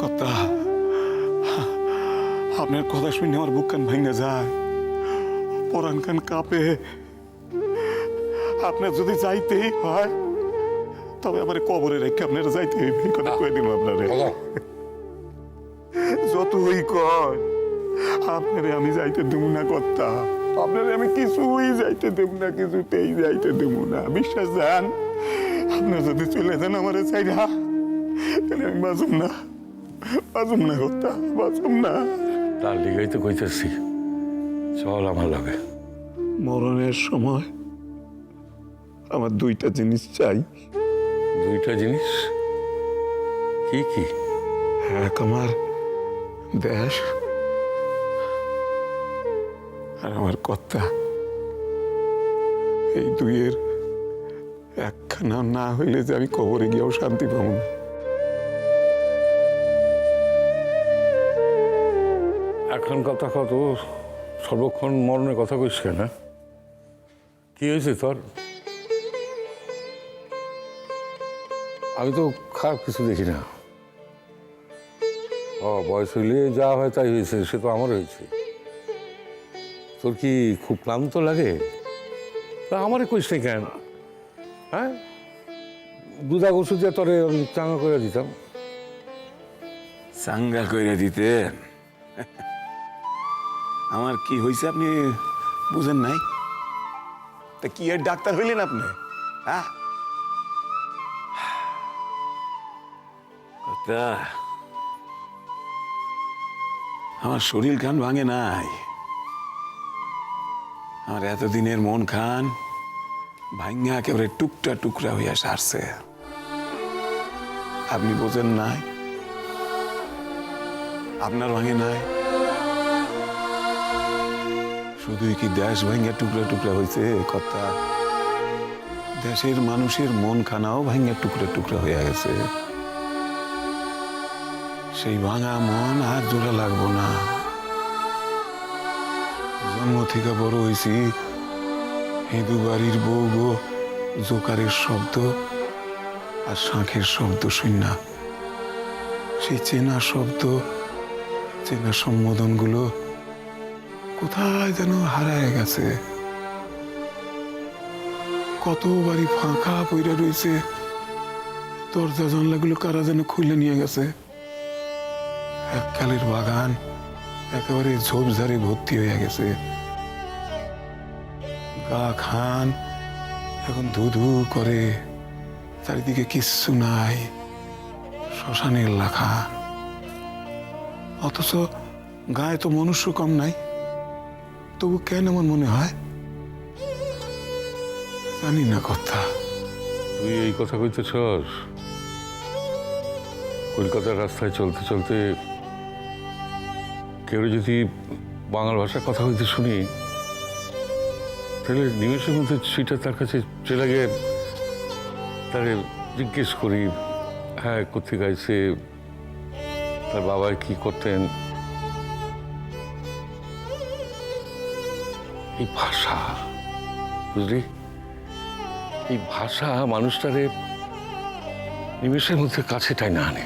কথা আপনার কথা শুনে আমার বুক কান ভেঙে যায়, পরান কান কাঁপে। আপনার যদি যাইতেই হয় তবে আমার কবরে রেখে আপনারা যাইতে হইবে, এই কথা কয়ে দিলাম আপনারে। যতই কয় আপনারে আমি যাইতে দেব না কর্তা, আপনারে আমি কিছুই যাইতে দেব না, কিছুতেই যাইতে দেব না। বিশ্বাস যান, আপনার যদি চলে যান আমার চাইরা, তাহলে আমি বাঁচুম না, বাঁচুম না কর্তা, বাঁচুম না। তার লিগেই তো কইতেছি, চল আমার লাগে। মরণের সময় আমার দুইটা জিনিস চাই। দুইটা জিনিস? কি কি? এক আমার দেশ আর আমার কর্তা। এই দুইয়ের একখানা না হইলে যে আমি কবরে গিয়েও শান্তি পাবো না। এখন কথা কত, সর্বক্ষণ মরণের কথা কইস কেন? কি হয়েছে তোর? আমি তো খারাপ কিছু দেখি না। বয়স হইলে যা হয় তাই হয়েছে, সে তো আমার হয়েছে। তোর কি খুব ক্লান্ত লাগে? তা আমারে কইস না কেন? হ্যাঁ, দুধা ওষুধ দিয়ে তোরে আমি চাঙ্গা করে দিতাম। চাঙ্গা কইরা দিতে আমার কি হয়েছে আপনি বুঝেন নাই? তা কি এর ডাক্তার হইলেন আপনি? হ্যাঁ কথা, আমার শরীর খান ভাঙে নাই, আমার এতদিনের মন খান ভাঙ্গা একেবারে টুকরা টুকরা হইয়া সারছে। আপনি বোঝেন নাই? আপনার ভাঙে নাই? শুধুই কি দেশ ভাঙ্গা টুকরা টুকরা হয়েছে কথা? দেশের মানুষের মন খানাও ভাঙ্গা টুকরা টুকরা হয়ে গেছে। সেই ভাঙা মন আর জোড়া লাগবো না। জন্ম থেকে বড় হয়েছি হিন্দু বাড়ির বউ গো, জোকারের শব্দ আর শাঁখের শব্দ শুননা। সেই চেনা শব্দ, চেনা সম্বোধনগুলো কোথায় যেন হারায় গেছে। কত বাড়ি ফাঁকা পইরা রয়েছে, দরজা জানলাগুলো কারা যেন খুলে নিয়ে গেছে। এককালের বাগান একেবারে ঝোপঝাড়ে ভর্তি হয়ে গেছে। গা খান এখন ধু ধু করে, চারিদিকে কিচ্ছু নাই, শ্মশানের লাখা। অথচ গায়ে তো মনুষ্য কম নাই, তবু কেন এমন মনে হয় জানি না কথা। তুই এই কথা কইতেছস? কলকাতার রাস্তায় চলতে চলতে কেউ যদি বাংলা ভাষায় কথা কইতে শুনি, তাহলে নিমেষের মধ্যে সেটা তার কাছে চলে গিয়ে তারে জিজ্ঞেস করি, হ্যাঁ কোথেকে গাইছে, তার বাবা কি করতেন। এই ভাষা, বুঝলি, এই ভাষা মানুষটারে নিমেষের মধ্যে কাছে টাই না আনে।